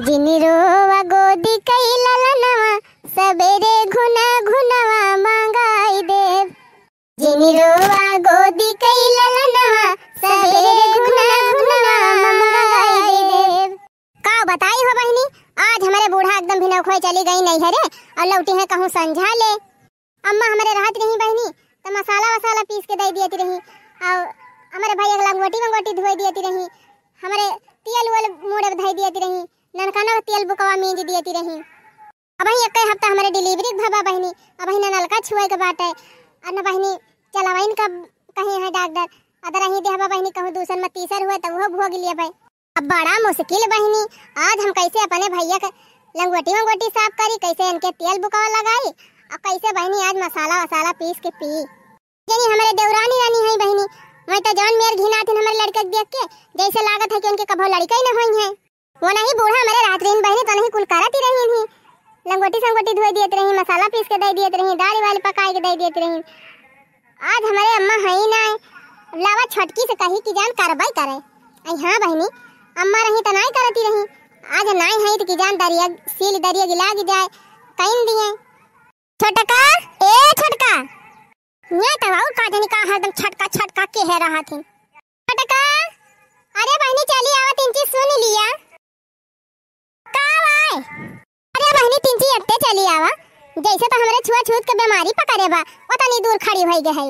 जिनी रोवा गोदी कई ललनवा सबेरे घुना घुनवा मांगाई देव। जिनी रोवा गोदी कई ललनवा सबेरे घुना घुनवा मांगाई देव। का बताई हो बहनी, आज हमारे बूढ़ा एकदम भिनक खोए चली गई नहीं है रे और लौटी है कहूँ संझा ले। अम्मा हमारे राहत रही बहनी तो मसाला वसाला पीस के दे दियती रही और हमारे भाई एक लंगोटी धोई दियती रही, हमारे तेल वाले मुड़े धोई दियती रही, ननकाना तेल बुकवा मींज दियती रही। अब ही एक हफ्ता हमारे डिलीवरी भबा बहनी, अब ही नलका छुए के बात है और न बहनी चलावाइन का कहीं है डॉक्टर अदर ही देहबा बहनी कहूँ दूसर में तीसर हुए तो वो भोग लिया भाई। अब बड़ा मुश्किल बहनी, आज हम कैसे अपने भैया के लंगोटी साफ करी, कैसे इनके तेल बुकवा लगाई और कैसे बहनी आज मसाला वसाला पीस के पी। यानी हमारे देवरानी रानी है बहनी, मैं तो जान मेर घिना थे हमारे लड़के देख के जैसे लागत है कि उनके कभो लड़का ही न हुई है। वो नहीं बूढ़ा हमारे रात दिन बहनी तो नहीं कुल करती रही थी, लंगोटी संगोटी धोई देती रही, मसाला पीस के दे देती रही, दाल वाली पकाई के दे देती रही। आज हमारे अम्मा है ही ना, लावा छटकी से कही कि जान कार्रवाई करे। हाँ बहनी अम्मा रही तो नहीं करती रही, आज नहीं है तो कि जान दरिया सील दरिया गिला जाए कहीं दिए। छोटका ए छोटका ये तो और का जानी का हरदम छटका छटका के है रहा थी। छोटका अरे बहनी चली आवा तीन चीज सुन लिया का आए। अरे बहनी तीन चीज अट्टे चली आवा, जैसे तो हमारे छुआ छूत के बीमारी पकड़े बा उतनी दूर खड़ी होई गई है।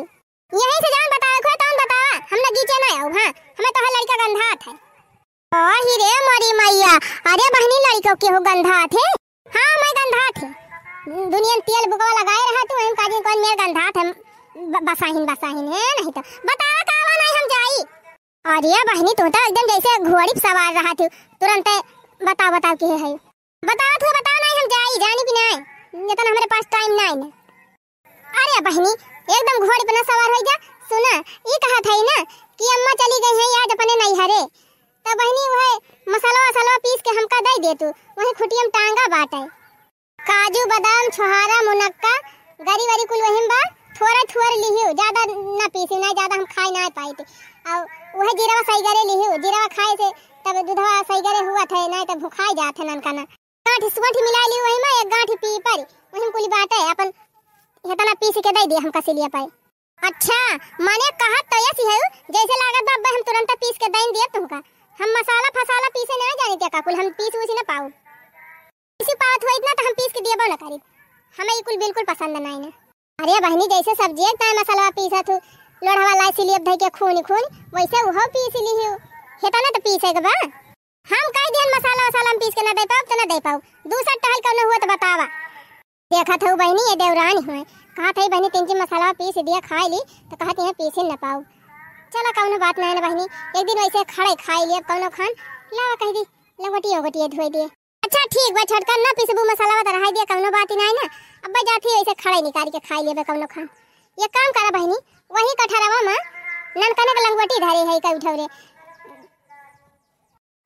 यहीं से जान बतावे को तौन बतावा, हम ना गीचे ना आऊ। हां हमें तो लड़का गंधात है। ओ ही रे मोरी मैया, अरे बहनी लड़कों के हो गंधात है। हां मैं गंधात है, दुनिया में तेल बुकवा लगाए रहा तू हम काजी कौन मेरे गंधात है बसाहिन है नहीं तो बतावा कावा नहीं हम जाई। अरे बहनी तू तो एकदम जैसे घोड़ी पे सवार रहा तू, तुरंत बताओ के है बताओ तू बताओ नहीं हम जाई जानी भी नहीं, ये तो हमारे पास टाइम नहीं ना। अरे बहनी एकदम घोड़ी पे ना सवार हो जा। सुना ये कहा था ना कि अम्मा चली गई है आज अपने नैहरे, तो बहनी वह मसाला पीस के हमका दे दे तू, वही खुटियम टांगा बाटे काजू बादाम छोहारा मुनक्का गरी वरी कुल वही बा थोड़ा लिहियो, ज्यादा ना पीसी ना, ज्यादा हम खाई ना पाई थे। और वह जीरावा सईगरे लिहियो, जीरावा खाए से तब दूधवा सईगरे हुआ था ना तो भुखाई जात है ननकाना। गांठ सुगंठ मिला ली वही में एक गांठ पी पर वही कुल बात है अपन हेतना पीस के दे दे हम कसी लिया पाए। अच्छा माने कहा तो ऐसी है जैसे लागत बाबा हम तुरंत पीस के दे दिए तुमका। हम मसाला फसाला पीसे ना जाने क्या काकुल, हम पीस उसी ना पाऊ इसी पावत हो इतना तो हम पीस के दिए ना करी, हमें ये कुल बिल्कुल पसंद नहीं ना। अरे बहनी जैसे सब्जी एक टाइम मसाला पीसा तू लोढ़वा लाई सिलिए धई के खून वैसे वो पीस लिहियो हेता ना तो पीसे के बा। हम कह दियन मसाला वसाला हम पीस के ना दे पाऊ तो ना दे पाऊ, दूसरा टहल करना हुआ तो बतावा। देखा था बहनी ये देवरानी हुए कहा था बहनी तीन चीज मसाला पीस दिया खाई ली तो कहती है पीसे न पाऊ। चलो कौनो बात नहीं ना बहनी, एक दिन वैसे खड़े खाई लिए कौनो खान लावा कह दी लगोटी धोई दिए। अच्छा ठीक बा छटका ना पीसबू मसाला तो रहा दिया कौनो बात ही नहीं ना, अब जाती वैसे खड़े निकाल के खाई लेबे कौनो खान। ये काम करा बहनी वही कठरवा में ननकने के लंगोटी धरे है का उठौरे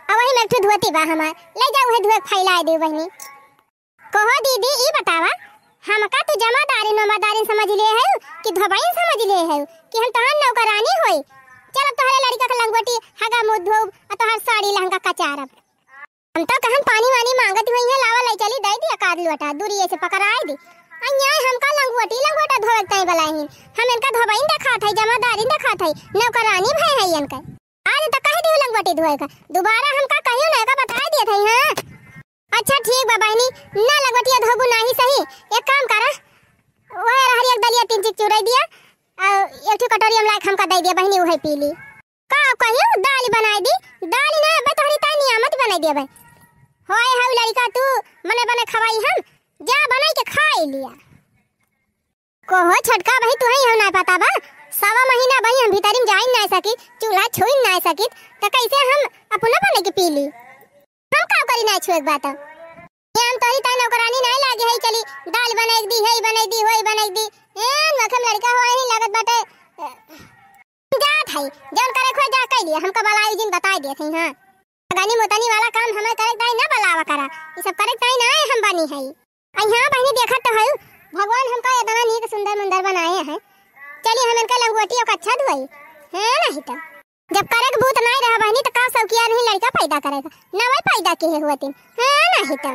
अब वही में धोती बा हमार ले जा वही धोए फैला दे बहनी। कहो दीदी ई बतावा हमका तू जमादारी नौमादारी समझ ले है कि धोबाइन समझ ले है कि हम तहां नौकरानी होई। चल अब तोहरे लड़का के लंगोटी हगा मुंह धो और तोहर साड़ी लहंगा कचारब। हम तो कहन पानी वानी मांगत हुई है लावा ले चली दे दी एकाद लोटा दूरी से पकड़ाई दी। अन्याय हमका लंगोटा धोवत तई बलाहिन, हम इनका धोबाइन देखा थे जमादारी देखा थे नौकरानी भय है इनका। आज तो कह दी लंगोटी धोए का दोबारा हमका कहियो ना का बता दिए थे। हां अच्छा ठीक बा बहनी ना लगोटिया धोबू नहीं सही, एक काम करा ओए रहरी एक दलिया तीन चीज चुराई दिया और एक कटोरी हम लाइक हमका दे दिया बहनी वही पी ली। का कहियो दाल बनाई दी, दाल ना बतहरी ता नियामत बनाई दिया भाई। होय हाउ लड़का तू मने खवाई हम जा बनाई के खाई लिया। कोहो छटका भाई तू ही हो ना पता बा सवा महीना भाई हम भीतर में जाई ना सकी चूल्हा छुई ना सकी तो कैसे हम अपना बने के पी ली। हम का करी ना छुए बात हम तोरी ता नौकरानी नहीं लागे है चली दाल बनाई दी है बनाई दी होई बनाई दी ए मखम लड़का हो ही लागत बाटे जात है जन करे खो जा कह लिया हमका बलाई दिन बता दिए थे। हां गानी मोतनी वाला काम हमें करे ताई ना बलावा करा ये सब करे ताई ना हम बनी है। हां बहनी देखा तो है भगवान हमका इतना नीक सुंदर मंदिर बनाए हैं, चलिए हम इनका लंगोटी का अच्छा धोई है नहीं तो जब करे भूत नहीं रहा बहनी तो का सब किया नहीं लड़का पैदा पैदा करेगा ना वही पैदा किए हुए तीन हाँ नहीं तो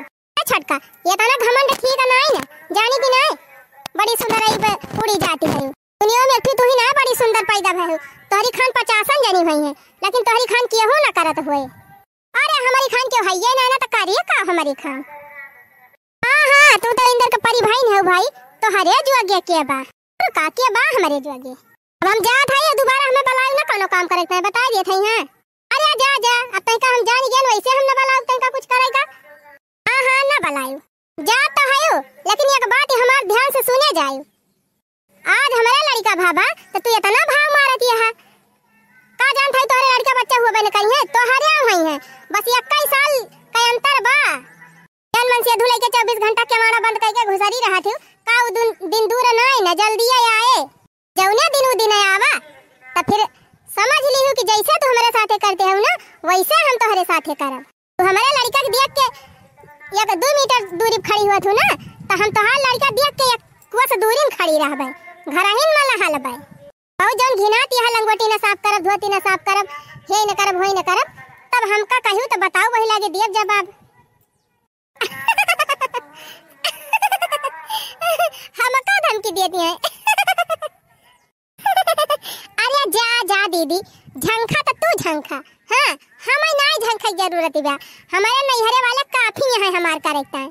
छटका ये तो ना घमंड ठीक है नहीं ना जानी कि नहीं बड़ी सुंदर आई उड़ी जाती है दुनिया में तू ही ना बड़ी सुंदर पैदा भई तोहरी खान 50 जनी भई है लेकिन तोहरी खान के हो ना करत हुए अरे हमारी खान के हइये ना तो करिए का हमारी खान हां तू तो इंदर का परी भाई है भाई तो हरे जुआगे के बा का के बा हमारे जुआगे अब हम जात है दोबारा हमें बलाऊ ना कोनो काम करे के बता दिए थे हां अरे जा जा अब तक हम जान गए वैसे हम ना बलाऊ तक कुछ करेगा हां ना बलाऊ जा तो है लेकिन एक बात हमार ध्यान से सुने जाए आज हमारा लड़का भाबा तो तू इतना भाव मारती है का जान था तोरे लड़का बच्चा हुआ बने कहीं है तो हरिया हुई है बस 21 साल का अंतर बा जन्म से धुलाई के 24 घंटा के मारा बंद करके घुसरी रहा थी का दिन दूर नहीं ना जल्दी आए जौने दिन आवा तो फिर समझ ली हूं कि जैसे तू हमारे साथे करते हो ना वैसे हम तोहरे साथे करब तू हमारे लड़का के देख के एक 2 मीटर दूरी खड़ी हुआ थू ना तो हम तोहार लड़का देख के एक कुआ से दूरी में खड़ी रहबे घरहिन में लहा लेबे और जौन घिनाती है लंगोटी न साफ करब धोती न साफ करब हे न करब होई न करब तब हमका कहू तो बताओ वही लागे दियब जवाब हमका धमकी देती है अरे जा जा दीदी झंखा तो तू झंखा हां हमें नहीं झंखा जरूरत बा हमारे नैहरे वाले काफी है हमार करेक्टर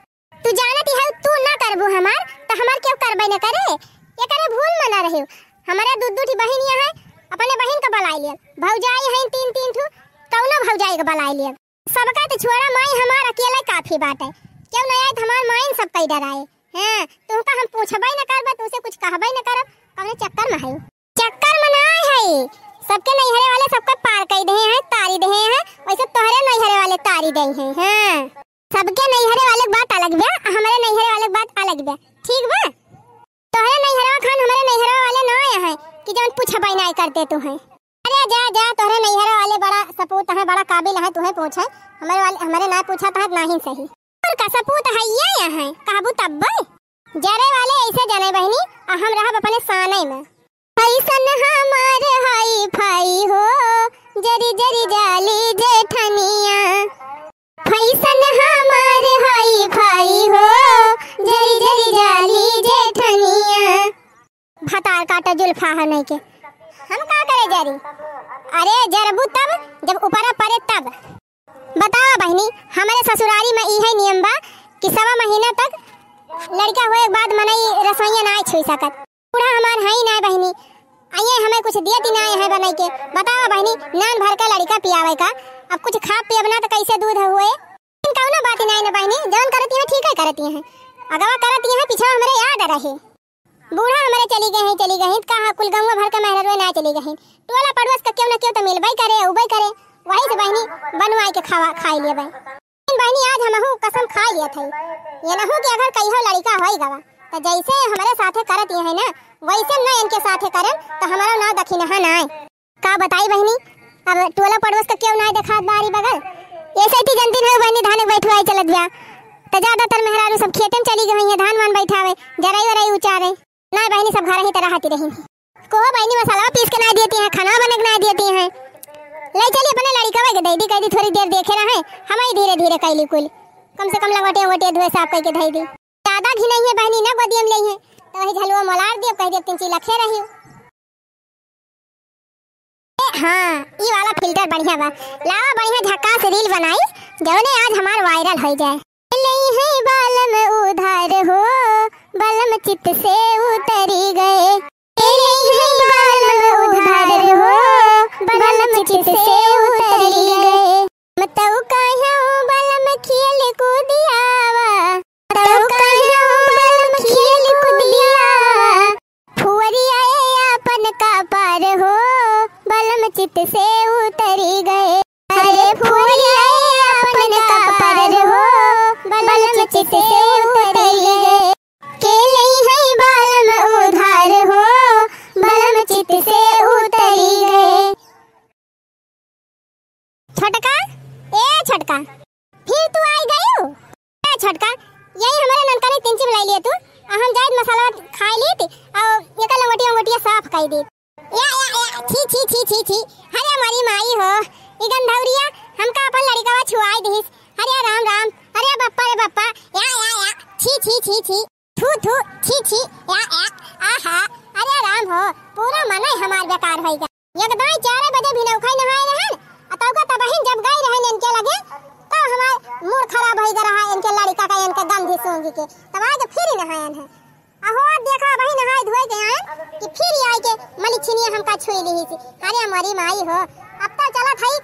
तू जानती है तू ना करबो हमार तो हमार क्यों करबे न करे ये करे भूल मना रहे हमारे दूठी बहनियां है अपने बहन का बलाई लिया भौजाई है 3 ठू कौनो भौजाई का बलाई लिया सबका तो छोड़ा माई हमार अकेले काफी बात है क्यों न आए हमार माई सब कई डराए हैं तुमका हम पूछबे न करबे तुसे कुछ कहबे न करब कौने चक्कर में है चक्कर में नहीं है सबके नैहरे वाले सबका पार कर दे हैं तारी दे हैं वैसे तोहरे नैहरे वाले तारी दे हैं हां सबके नैहरे वाले बात अलग बा हमारे नैहरे वाले बात अलग बा ठीक बा तोहरे नैहरा खान हमारे नैहरा वाले ना आए हैं कि जौन पूछबे नहीं करते तू है अरे जा जा तोहरे नैहरा वाले बड़ा सपूत है बड़ा काबिल है तुहे पूछे हमारे ना पूछा था नहीं सही और का सपूत है ये है काबू तब्बे जरे वाले ऐसे जाने बहनी हम रहब अपने साने में ऐसन हमार हाई फाई हो जरी जरी जाली जेठनिया फैसन हमार हाई फाई हो जरी जरी जाली जेठनिया भतार काटा जुल्फा है नहीं के हम का करे जरी अरे जरबू तब जब ऊपर पड़े तब बताओ बहनी हमारे ससुरारी में ई है नियम बा कि 1.5 महीना तक लड़का होए के बाद मनई रसोईया ना छुई सकत पूरा हमार है ना बहनी आइए हमें कुछ दियत ना है बनाई के बताओ बहनी नान भर का लड़का पियावे का अब कुछ खा पियब ना तो कैसे दूध हुए इन कौनो बात नहीं ना बहनी जौन करती है ठीक है करती है अगवा करती है पीछे हमारे याद रहे बूढ़ा हमारे चली गए कहा कुल गांव भर का मेहरवे ना चली गई टोला पड़ोस का क्यों ना क्यों तो मिलबई करे उबई करे वही से बहनी बनवाई के खाई लिए बहनी आज हमहू कसम खा लिया थे ये ना हो कि अगर कहियो लड़का होई गवा तो जैसे हमारे साथे करत है ना वैसे ना इनके साथे करम तो हमारा ना दखी ना ना का बताई बहनी अब टोला पड़ोस का क्यों ना देखात बारी बगल ऐसे ही जनती है बहनी धान बैठवाई चलत गया तो ज्यादातर मेहरारू सब खेतन चली गई है धान वान बैठावे जराई वराई उचारे ना बहनी सब घर ही तरह आती रही को बहनी मसाला पीस के ना देती है खाना बना के ना देती है ले चली अपने लड़का के दे दी कह दी थोड़ी देर देखे रहे हम ही धीरे धीरे कैली कुल कम से कम लंगोटे वोटे धोए साफ करके धई दी ज्यादा घी नहीं है बहनी ना गोदी में ले है तो वही झलुआ मोलार दे कह दे 3 लखे रही हां ई वाला फिल्टर बढ़िया बा लावा बढ़िया झक्कास रील बनाई जौने आज हमार वायरल हो जाए नहीं है बाल में उधार हो बलम चित से उतरी गए नहीं है बाल में उधार हो बलम चित से उतरी गए मतौ कहियो बलम खेल कूदियावा मतौ कहियो बलम खेल कूदियावा फुवरिया अपन का पार हो बलम चित से उतरी गए अरे फुवरिया अपन का पार हो बलम चित से उतरी गए के नहीं है बाल में उधार हो बलम चित से उतरी गए छटका छटका फिर तू आई गई ए छटका यही हमारे ननका ने 3 चिप लाई लिए तू हम जायद मसाला खा ली थी और एक लंगोटिया साफ कर दी या छी छी छी छी छी अरे हमारी माई हो ई गंधौरिया हमका अपन लड़का छी छी थू थू छी छी या आहा अरे राम हो पूरा मन हमार बेकार होई गया एकदम 4 बजे भी नौखाई नहाए रहन अतौका तब बहिन जब गई रहन इनके लगे तो हमार मूड खराब होई रहा इनके लड़का का इनके गंधी सूंघ के तब आज फिर नहायन है अहो देखा भाई नहाए धोए के आए कि फिर आई के मलिछिनी हमका छुई ली थी अरे हमारी माई हो अब तो चला थई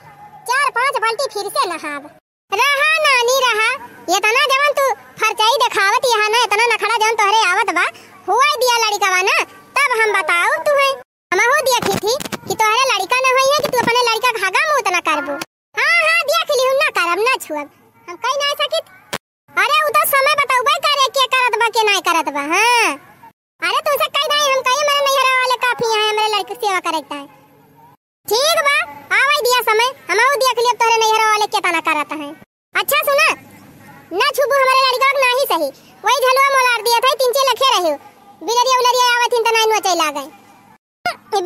4-5 बाल्टी फिर से नहाब रहा नानी रहा ये तना जवन तू फरचाई दिखावत यहाँ ना इतना नखड़ा जवन तोहरे आवत बा हुआ दिया लड़का बा ना तब हम बताओ तू है हम हो देखी थी कि तोहरे लड़का न होई है कि तू अपने लड़का का हगा मुंह तना करबो हां देख ली ना करब ना छुअब हम कई ना सकित अरे उ तो समय बताऊबे करे के करत बा के नहीं करत बा हां अरे तू से कह दई हम कहीं मेरे नैहरा वाले काफी है मेरे लड़के सेवा करता है ठीक बा आवे दिया समय हम हो देख लियो तोहरे नैहरा वाले के तना करत है अच्छा सुना ना छुबू हमारे लड़का ना ही सही वही झलवा मोलार दिया था 3 लखे रहे बिलरिया उलरिया आवत हिन तना नो चला गए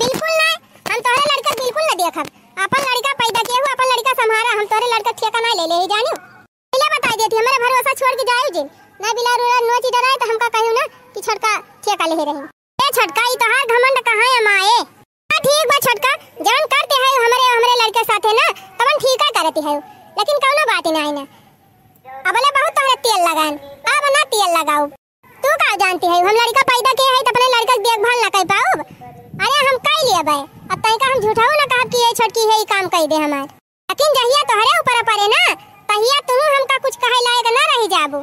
बिल्कुल नहीं हम तोहरे लड़का बिल्कुल ना देखब अपन लड़का पैदा किए हो अपन लड़का संभारा हम तोहरे लड़का ठेका ना ले ले जानियो पहले बता देती हमारे भरोसा छोड़ के जाओ जिन ना बिला रोला नो चीज डराए तो हमका कहू ना कि छोटका ठेका ले रही ए छोटका ई तोहार घमंड कहां है माए ठीक बा छोटका जवन करते है हमरे लड़के साथे ना तवन ठीक है करती है लेकिन कौनो बात नहीं ना अबले बहुत तोहरे तेल लगान अब ना तेल लगाओ तू का जानती है हम लड़का पैदा के है तो अपने लड़का की देखभाल ना कर पाओ अरे हम कई लिए बे अब तई का हम झूठाऊ ना कहब कि ये छोटकी है काम कई दे हमार लेकिन जहिया तोहरे ऊपर पड़े ना तहिया तू हमका कुछ कहे लायक ना रह जाबू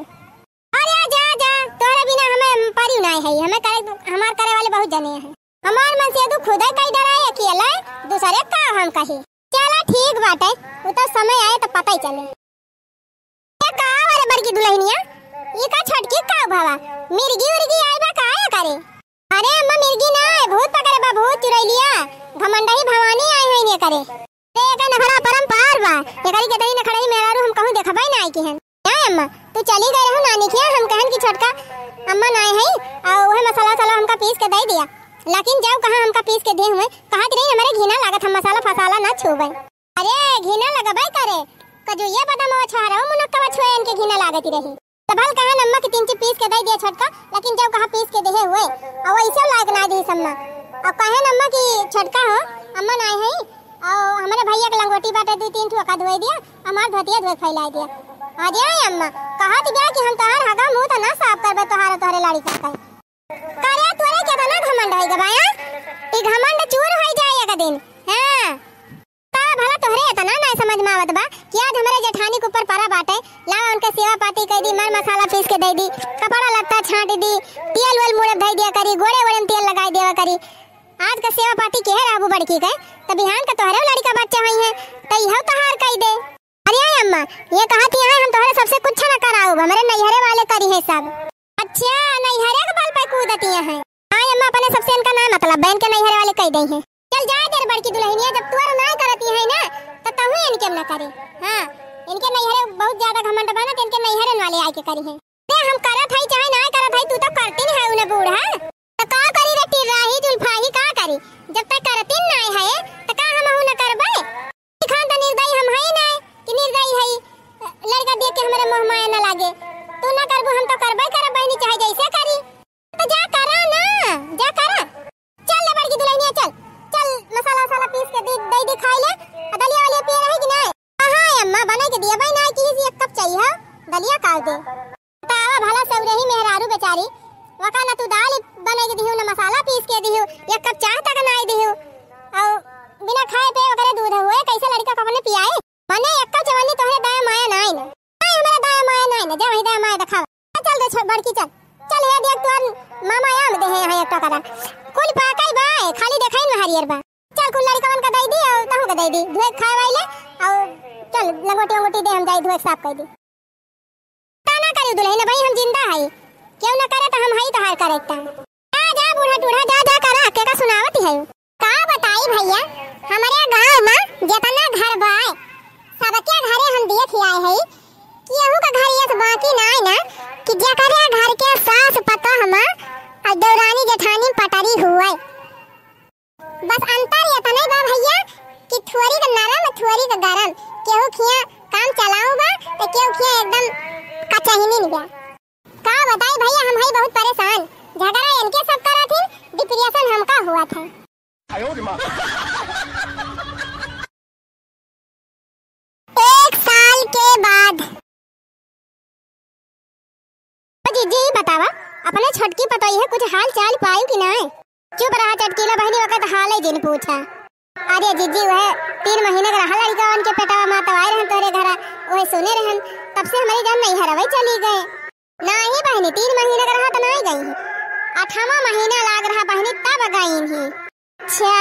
अरे जा जा तोहरे बिना हमें पारी नहीं है हमें करे हमार करे वाले बहुत जने हैं हमार मन से तू खुद कई डराए अकेला दूसरे का हम कही चला ठीक बाटे वो तो समय आए तो पता ही चले ये का वाले बड़की दुल्हनिया ये का छोटकी का भावा मिर्गी उर्गी आए बा का करे अरे अम्मा मिर्गी ना है भूत पकड़े बा भूत चुराई लिया घमंडा ही भवानी आई है ने करे ए का नखरा परंपार बा ये करी के तई नखड़ा ही मेरा रू हम कहूं देखबाई ना आई की हन क्या अम्मा तू चली गई रहू नानी के हम कहन की छोटका अम्मा ना है और वह मसाला साला हमका पीस के दे दिया लेकिन जाओ कहां हमका पीस के दे हुए कहा कि नहीं हमारे घिना लागत हम मसाला फसाला ना छुबे अरे घिना लगबाई करे कजो ये बदाम वो छारा मुनक्का छुए इनके घिना लागती रही तबल कहा अम्मा की 3 पीस के दे दिया छोटका लेकिन जब कहा पीस के दे हुए और ऐसे लायक ना दी सम्मा अब कहे अम्मा की छोटका हो अम्मा ना है और हमारे भैया के लंगोटी बाटे 2-3 ठो का धोई दिया हमार धोतिया धोए फैला दिया आ जा अम्मा कहा थी कि हम तोहार हगा मुंह तो ना साफ करबे तोहरे लाड़ी का करे तोरे के ना घमंड होई गबाया ई घमंड चूर होई जाए एक दिन हां ता भला तोहरे इतना ना समझ में आवत बा कि आज हमारे जेठानी के ऊपर परा बाटे ला उनके सेवा पाती कर दी मार मसाला पीस के दे दी कपड़ा लत्ता छांट दी तेल वेल मुड़े धई दिया करी गोड़े वड़े में तेल लगाई देवा करी आज का सेवा पाती के है राबू बड़की के त बिहान का तोहरे लड़का बच्चा होई है त इहो तोहार कई दे अरे अम्मा ये कहती है हम तोहरे सबसे कुछ ना कराऊ हमारे नैहरे वाले करी है सब अच्छा नैहरे के बल पे कूदती है हां अम्मा अपने सबसे इनका नाम मतलब बहन के नैहरे वाले कह दई है चल जा तेरे बड़की दुल्हनिया जब तू ना करती है ना तो तहु इनके ना करे हां इनके नैहरे बहुत ज्यादा घमंड बना तो इनके नैहरन वाले आके करी है ते हम करत है चाहे ना करत है तू तो करती नहीं है उन्हें बूढ़ा तो का करी रे टिराही जुल्फाही का करी जब तक करती नहीं है तो का हम हु ना करबे खान तो निर्दयी हम है ना कि निर्दयी है लड़का देख के हमारे मुंह माया ना लागे तू ना करबो हम तो करबे करब नहीं चाहे जैसे करी तो जा करा ना जा करा चल ले बड़की दुल्हनिया चल चल मसाला वसाला पीस के दे दे खाई ले दलिया वाली पी रही कि नहीं हां अम्मा बना के दिया भाई ना कि एक कप चाहिए दलिया काट दे तावा भला सब रही मेहरारू बेचारी वका ना तू दाल बना के दियो ना मसाला पीस के दियो एक कप चाय तक ना दियो और बिना खाए पे वगैरह दूध हुए कैसे लड़का को अपने पियाए मने एक कप जवानी तोहरे दाया माया ना ना हमारा दाया माया ना जा वही दाया माया दिखा चल दे बड़की चल चल हे देख तोर मामा आम दे है एक टकरा कुल पाकाई बाय खाली देखाई में हरियर बा चल कुल लड़का का दई दी और तहु का दई दी धोए खाए वाले और चल लंगोटी अंगोटी दे हम जाई धोए साफ कर दी ताना करी दुल्हन भाई हम जिंदा है क्यों ना करे तो हम हई तोहार करेक्टा आ जा बूढ़ा टूढ़ा जा जा करा के का सुनावत है का बताई भैया हमारे गांव में जितना घर बाय सबके घरे हम देख आए है कि यहू का घर ये बाकी ना है ना कि जकरे घर के सास पतो हम और दौरानी जेठानी पटरी हुए बस अंतर ये तने बा भैया कि थोड़ी का नरम थोड़ी का गरम केहू खिया काम चलाऊ बा तो केहू खिया एकदम कचहिनी नहीं बा का बताई भैया, हम हई बहुत परेशान। झगड़ा इनके सब करा थी, डिप्रेशन हमका हुआ था। एक साल के बाद जी बतावा, अपने छोटकी पतोई है कुछ हाल चाल पायु कि नहीं? चुप रहा चटकीला बहनी वक्त हाल ही जिन पूछा। अरे जीजी वह 3 महीने का रहा लड़का उनके पेटवा माँ तवाए रहन तोरे घरा, वह सुने रहन, तब से हमारी जान नहीं हरवई चली गए। नहीं बहनी 3 महीने का रहा तो नहीं गई, 8वां महीना लाग रहा बहनी तब गई ही। अच्छा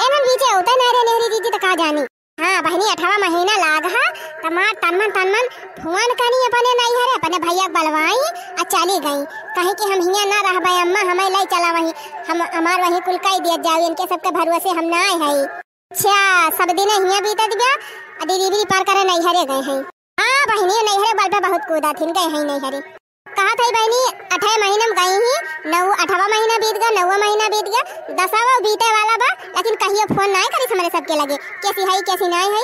एमन बीचे होता नहरे नहरी जीजी तो का जानी। हाँ बहनी 8वां महीना लाग हा तमार तनमन फोन कनी अपने नहीं हरे, अपने भैया बलवाई आ चली गई, कहीं कि हम हिया ना रहबे अम्मा, हमें लाई चला वही, हम हमार वही कुल कई दिया जावे, इनके सबके भरोसे हम ना आए हई। अच्छा सब दिन हिया बीतत गया, डिलीवरी पार करे नहीं हरे गए हैं। हाँ बहनी नहीं हरे बल पे बहुत कूदा थिन गए हैं नहीं हरे। कहा थी बहनी 8 महीने में गई ही, 8वां महीना बीत गया, 9वां महीना बीत गया, 10वां बीते वाला बा, लेकिन कहियो फोन नहीं करी हमारे सबके लगे कैसी है कैसी नहीं है,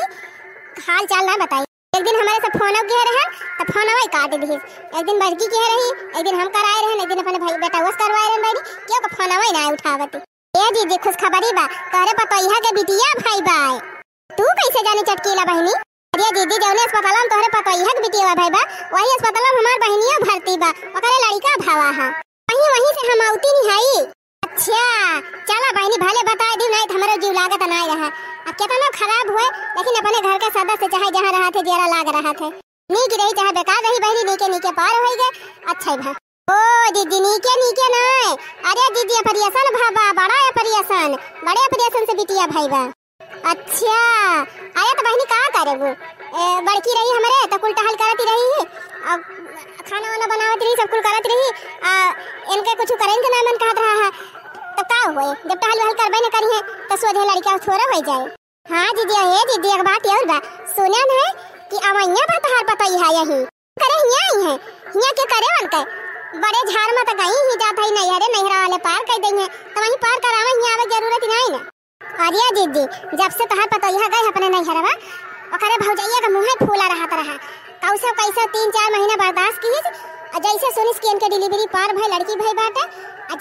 हाल चाल ना बताई। एक दिन हमारे सब फोन के रहे तो फोन वही काट दी, एक दिन बड़की के रही, एक दिन हम कराए रहे, एक दिन अपने भाई बेटा उस करवाए रहे बहनी, क्यों का फोन वही ना उठावती। ए जीजी खुश खबरी बा, तोरे पतोइया के बिटिया भाई बाय, तू कैसे जानी चटकीला बहनी? अरे दीदी जौने अस्पताल में तोहरे पतोइया के बिटिया भाई बा, वही अस्पताल में हमार बहनिया भर्ती बा, ओकरे लड़का भावा हा, वहीं से हम आउती नहीं हई। अच्छा चला बहनी भले बता दी, नहीं तो हमारा जीव लागत नहीं रहा। अब कितना खराब हुए, लेकिन अपने घर के सदस्य चाहे जहाँ रहा थे जरा लाग रहा थे, नीक रही चाहे बेकार रही बहनी, नीके पार हो गए। अच्छा भा ओ दीदी नीके नहीं, अरे दीदी ऑपरेशन भाबा, बड़ा ऑपरेशन, बड़े ऑपरेशन से बिटिया भाई बा। अच्छा अरे तो बहनी का करे वो बड़की रही हमारे तो कुल टहल करती रही, अब खाना वाना बनावती रही, सब कुल करती रही, इनके कुछ करेंगे ना मन कहत रहा है, तो का हुए जब टहल वहल करबे न करी है तो सोझे लड़का थोड़ा हो जाए। हाँ दीदी हे दीदी एक बात और बा, सुना है कि अवैया बा तहार पतई है यही करे हिया आई है, हिया के करे वन के बड़े झाड़ में तो गई ही जात है नहीं, अरे नहरा वाले पार कर देंगे तो वहीं पार करावे, हिया आवे जरूरत नहीं ना। अरे दीदी जब से तहार पतोइया गए अपने नहीं हरवा, ओकरे भौजैया का मुंह फूला रहत रहा, कैसे 3-4 महीना बर्दाश्त की, जैसे सुनिस कि इनके डिलीवरी पार भाई लड़की भाई बाटे,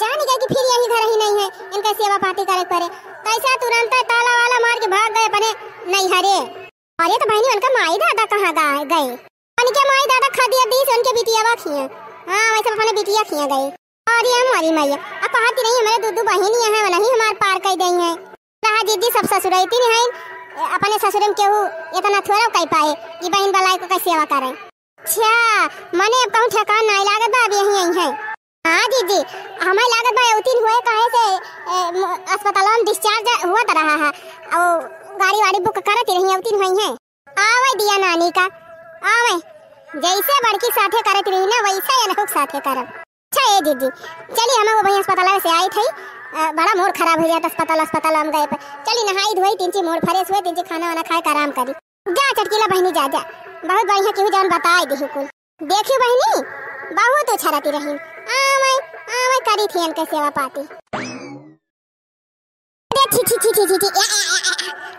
जान गए कि फिर यही घर ही नहीं है, इनका सेवा पाती करे पड़े, कैसा तुरंत ताला वाला मार के भाग गए अपने नहीं हरे। अरे तो बहनी उनका माई दादा कहाँ गए, उनके माई दादा खा दिया 20 उनके बिटिया खिए, हाँ वैसे अपने बिटिया खिए गए। अरे हमारी मैया अब कहती नहीं हमारे 2 बहनियां हैं, नहीं हमारे पार कर देंगे हैं। रहा दीदी सब ससुरैती नहीं है, अपने ससुर में केहू इतना थोड़ा कह पाए कि बहन बलाई को कैसे सेवा करें। अच्छा मने अब कहूँ ठेकान नहीं लागत बा, अब यही है। हाँ दीदी हमारे लागत बा उतीन हुए कहे से अस्पताल में डिस्चार्ज हुआ तो रहा है, और गाड़ी वाड़ी बुक करती रही उतीन हुई है, आवे दिया नानी का आवे जैसे बड़की साथे करती रही ना वैसे अनहुक साथे करब। अच्छा ये दीदी चलिए हम वो वही अस्पताल से आई थी, बड़ा मूड खराब हो गया था, अस्पताल हम गए, चली नहाई धोई 3 मूड फ्रेश हुए, 3 खाना वाना खाए आराम करी। जा चटकीला बहनी जा बहुत बढ़िया क्यों जान बताई दी कुल देखी बहनी बहुत अच्छा रहती रही, आवे करी थी इनके सेवा पाती।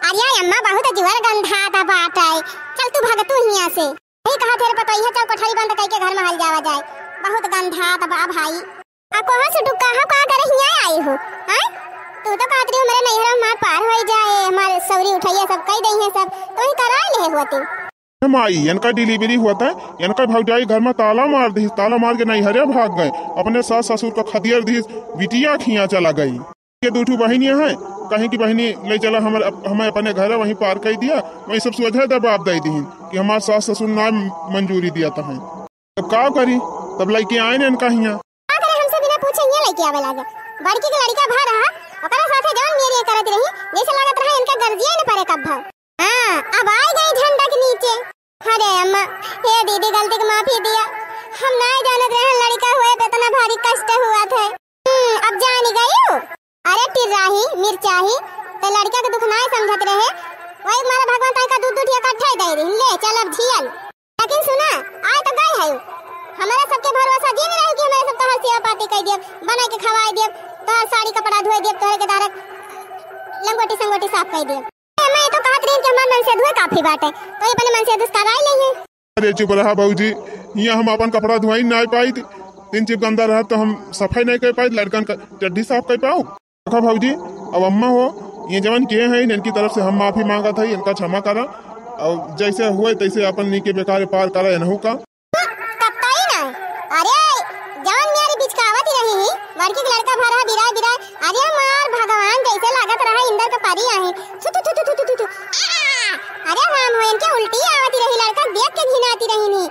अरे अम्मा बहुत जुआर गंधा था बात है, चल तू भाग तू हिया से, नहीं कहा तेरे पतोइया चल कोठरी बंद करके घर में हल जावा जाए, बहुत गंधा था बा भाई। आ कहां से टुक्का का करे हिया आई हो, हैं तू तो कहत रही मेरे नैहरा मार पार हो जाए, हमारे सौरी उठैया सब कह दई है सब, तो ही करा ले होती माई इनका डिलीवरी हुआ था, इनका भौजाई घर में ताला मार दी, ताला मार के नहीं हरे भाग गए, अपने सास ससुर का खदियर दी, बिटिया खिया चला गई। ये 2 बहनियां हैं, कहीं की बहनी ले चला हमें अपने घर वहीं पार कर दिया, वहीं सब सोझा दबाव दे दी कि हमारे सास ससुर ना मंजूरी दिया था, तब का करी, तब लड़के आए ने इनका हिया हमसे बिना पूछे हिया लेके आवे लागे, बड़की के लड़का भा रहा ओकरा साथे जान मेरी करत रही, जैसे लागत रहा इनका गर्जिया न परे कब भा। हां अब आ गई झंडा के नीचे। अरे अम्मा ये दीदी गलती की माफी दिया, हम ना जानत रहे लड़का हुए पे इतना भारी कष्ट हुआ था, अब जान गई हो। अरे तिराही मिर्चाही तो लड़का के दुख ना समझत रहे, वही मारा भगवान ताई का दूध इकट्ठा दे दे ले चल अब झियल। लेकिन सुना आए तो गए है हमारा सबके भरोसा दिन रहे कि हमारे सब तोहर सेवा पाती कर दिए, बना के खवाई दिए, तोहर साड़ी कपड़ा धोए दिए, तोहर के दारक लंगोटी संगोटी साफ कर दिए। मैं तो कहत रही कि हमार मन से धोए काफी बात है, तो ये अपने मन से धुस कराई ले है। अरे चुप रहा बाबूजी, यहाँ हम अपन कपड़ा धोई ना पाई, तीन चिप गंदा रहा तो हम सफाई नहीं कर पाए, लड़कन का चड्डी साफ कर पाओ। देखो भाजी अब अम्मा हो ये जवान किए हैं इनकी तरफ से हम माफी मांगा था, इनका क्षमा करा और जैसे हुए तैसे अपन नी के बेकार पार करा एनहू का। अरे जान मेरी बीच कावत ही रही ही लड़की के लड़का भरा बिरा बिरा अरे मार भगवान जैसे लागत रहा इंदर का परी आहे थु थु थु थु थु थु अरे राम हो इनके उल्टी आवती रही, लड़का देख के घिनाती रही नी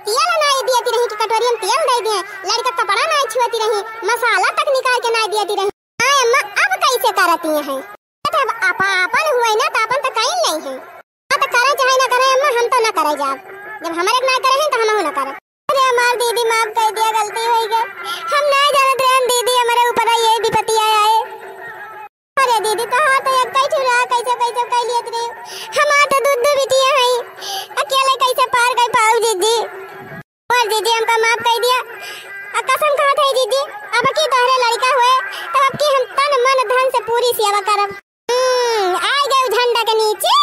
तेल नहीं दियाती रही कि कटोरी में तेल दे दिए, लड़का कपड़ा नहीं छुआती रही, मसाला तक निकाल के नहीं दियाती रही। हां अम्मा अब कैसे करती हैं तब अपन हुए ना तो अपन तो कहीं नहीं है तो करे चाहे ना करे अम्मा हम तो ना करे जब हमारे ना करे हैं तो हम ना करे। अरे हमार दीदी माफ कर दिया गलती हो गई, हम नहीं जानते रहे दीदी हमारे ऊपर ये विपत्ति आया है। अरे दीदी कहां तो एक कई चुरा कैसे कैसे कह लियत रे हमार तो दूध बिटिया है अकेले कैसे पार कर पाऊ दीदी। और दीदी हमका माफ कर दिया कसम खात है दीदी अब की तोहरे लड़का हुए तब अब की हम तन मन धन से पूरी सेवा करब। आ गए झंडा के नीचे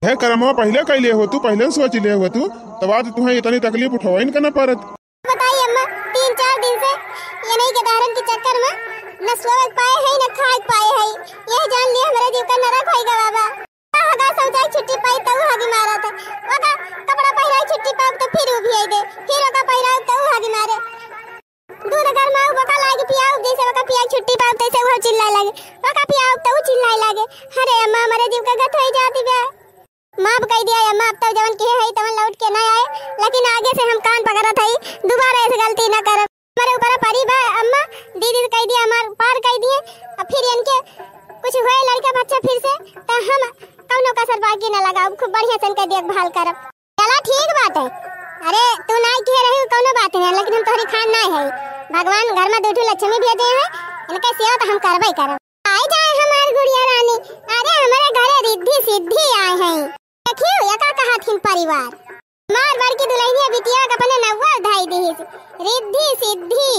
है करमवा पहले कैले हो तू, पहले सोच ले हो तू तब आज तुम्हें इतनी तकलीफ उठवा इन करना पड़त। बताइए अम्मा 3-4 दिन से ये नहीं के धारण के चक्कर में न सोच पाए है न खाए पाए है, यह जान लिए हमारे जीव का नरक होएगा बाबा। हगा सौचाई छुट्टी पाई तो हगी मारा था वका कपड़ा पहनाई छुट्टी पाऊ तो फिर उभी आई दे फिर वका पहनाऊ तो हगी मारे दूध घर में वका लागे पियाऊ जैसे वका पिया छुट्टी पाऊ तैसे वो चिल्लाए लागे वका पियाऊ तो चिल्लाए लागे। अरे अम्मा हमारे जीव का गत हो जाती बे माफ कह दिया अम्मा अब तो जवन के है तवन लौट के ना आए, लेकिन आगे से हम कान पकड़ा था दोबारा ऐसे गलती ना कर। हमारे ऊपर परी बा अम्मा दीदी कह दिया हमार पार कह दिए अब फिर इनके कुछ हुए लड़का बच्चा फिर से तो हम कौनो कसर बाकी ना लगा खूब बढ़िया सन के देखभाल करब। चला ठीक बात है, अरे तू ना कह रही कौनो बात है लेकिन हम तोहरी खान ना है, भगवान घर में दूठू लक्ष्मी भेजे हैं इनके सेवा तो हम करबे करब। आए जाए हमार गुड़िया रानी, अरे हमारे घरे रिद्धि सिद्धि आए हैं देखियो यका कहा थिन परिवार मार बड़की दुल्हनिया बिटिया अपने नौवा धाई दी रिद्धि सिद्धि।